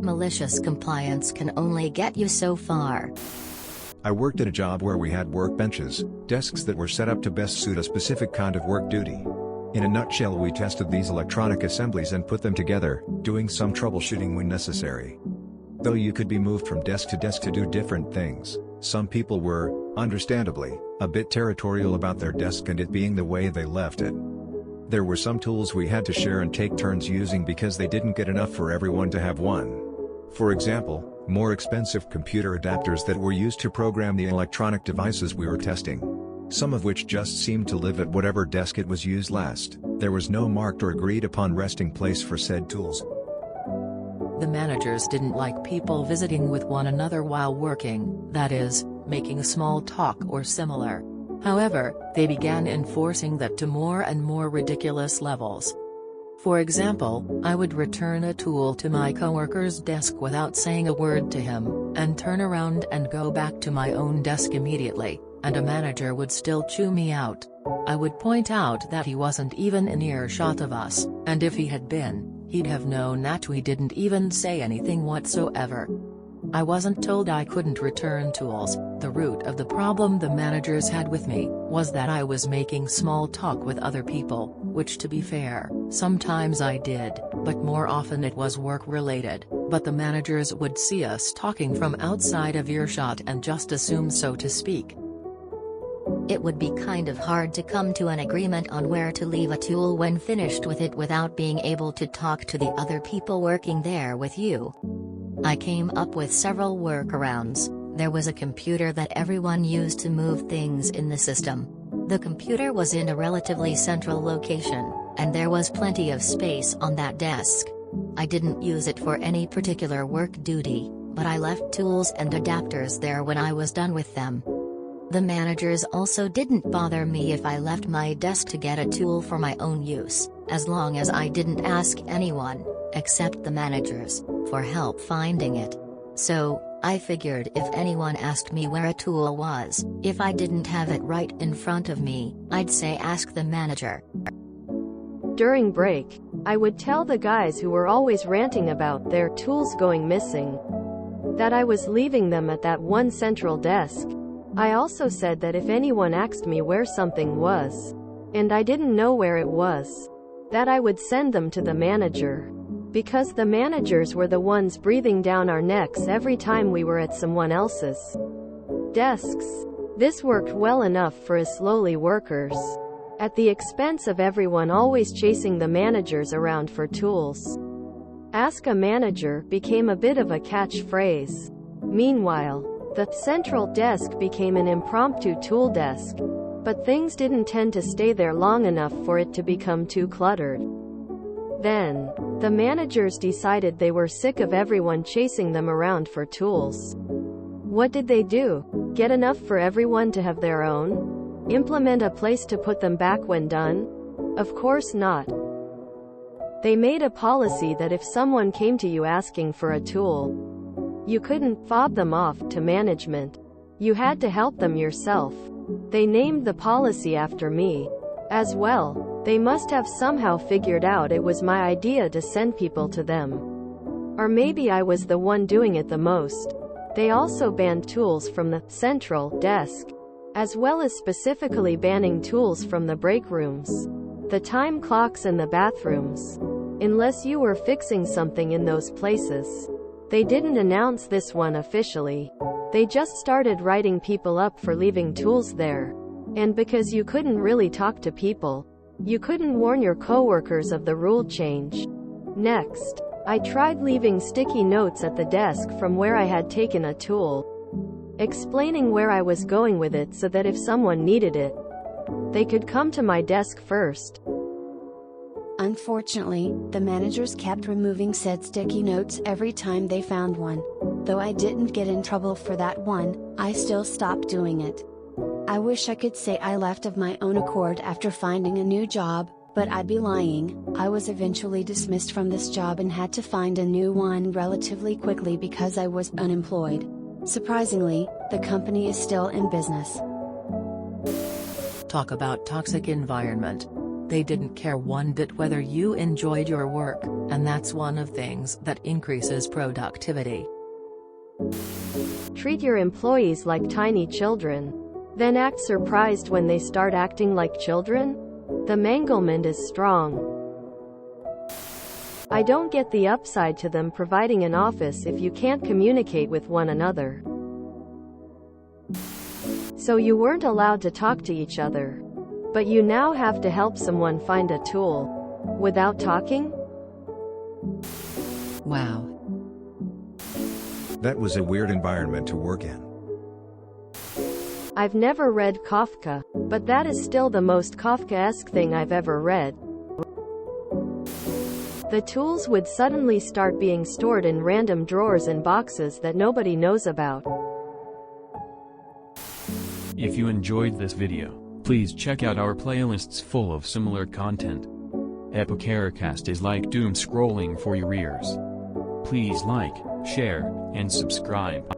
Malicious compliance can only get you so far. I worked at a job where we had workbenches, desks that were set up to best suit a specific kind of work duty. In a nutshell, we tested these electronic assemblies and put them together, doing some troubleshooting when necessary. Though you could be moved from desk to do different things, some people were, understandably, a bit territorial about their desk and it being the way they left it. There were some tools we had to share and take turns using because they didn't get enough for everyone to have one. For example, more expensive computer adapters that were used to program the electronic devices we were testing. Some of which just seemed to live at whatever desk it was used last. There was no marked or agreed upon resting place for said tools. The managers didn't like people visiting with one another while working, that is, making small talk or similar. However, they began enforcing that to more and more ridiculous levels. For example, I would return a tool to my coworker's desk without saying a word to him, and turn around and go back to my own desk immediately, and a manager would still chew me out. I would point out that he wasn't even in earshot of us, and if he had been, he'd have known that we didn't even say anything whatsoever. I wasn't told I couldn't return tools. The root of the problem the managers had with me was that I was making small talk with other people, which, to be fair, sometimes I did, but more often it was work-related. But the managers would see us talking from outside of earshot and just assume so to speak. It would be kind of hard to come to an agreement on where to leave a tool when finished with it without being able to talk to the other people working there with you. I came up with several workarounds. There was a computer that everyone used to move things in the system. The computer was in a relatively central location, and there was plenty of space on that desk. I didn't use it for any particular work duty, but I left tools and adapters there when I was done with them. The managers also didn't bother me if I left my desk to get a tool for my own use, as long as I didn't ask anyone, except the managers, for help finding it. So, I figured if anyone asked me where a tool was, if I didn't have it right in front of me, I'd say ask the manager. During break, I would tell the guys who were always ranting about their tools going missing that I was leaving them at that one central desk. I also said that if anyone asked me where something was, and I didn't know where it was, that I would send them to the manager. Because the managers were the ones breathing down our necks every time we were at someone else's desks. This worked well enough for us lowly workers, at the expense of everyone always chasing the managers around for tools. Ask a manager became a bit of a catchphrase. Meanwhile, the central desk became an impromptu tool desk, but things didn't tend to stay there long enough for it to become too cluttered. Then, the managers decided they were sick of everyone chasing them around for tools. What did they do? Get enough for everyone to have their own? Implement a place to put them back when done? Of course not. They made a policy that if someone came to you asking for a tool, you couldn't fob them off to management. You had to help them yourself. They named the policy after me as well. They must have somehow figured out it was my idea to send people to them. Or maybe I was the one doing it the most. They also banned tools from the central desk, as well as specifically banning tools from the break rooms, the time clocks and the bathrooms, unless you were fixing something in those places. They didn't announce this one officially. They just started writing people up for leaving tools there. And because you couldn't really talk to people, you couldn't warn your coworkers of the rule change. Next, I tried leaving sticky notes at the desk from where I had taken a tool, explaining where I was going with it so that if someone needed it, they could come to my desk first. Unfortunately, the managers kept removing said sticky notes every time they found one. Though I didn't get in trouble for that one, I still stopped doing it. I wish I could say I left of my own accord after finding a new job, but I'd be lying. I was eventually dismissed from this job and had to find a new one relatively quickly because I was unemployed. Surprisingly, the company is still in business. Talk about toxic environment. They didn't care one bit whether you enjoyed your work, and that's one of things that increases productivity. Treat your employees like tiny children. Then act surprised when they start acting like children? The manglement is strong. I don't get the upside to them providing an office if you can't communicate with one another. So you weren't allowed to talk to each other. But you now have to help someone find a tool. Without talking? Wow. That was a weird environment to work in. I've never read Kafka, but that is still the most Kafkaesque thing I've ever read. The tools would suddenly start being stored in random drawers and boxes that nobody knows about. If you enjoyed this video, please check out our playlists full of similar content. Epicaricast is like doom scrolling for your ears. Please like, share, and subscribe.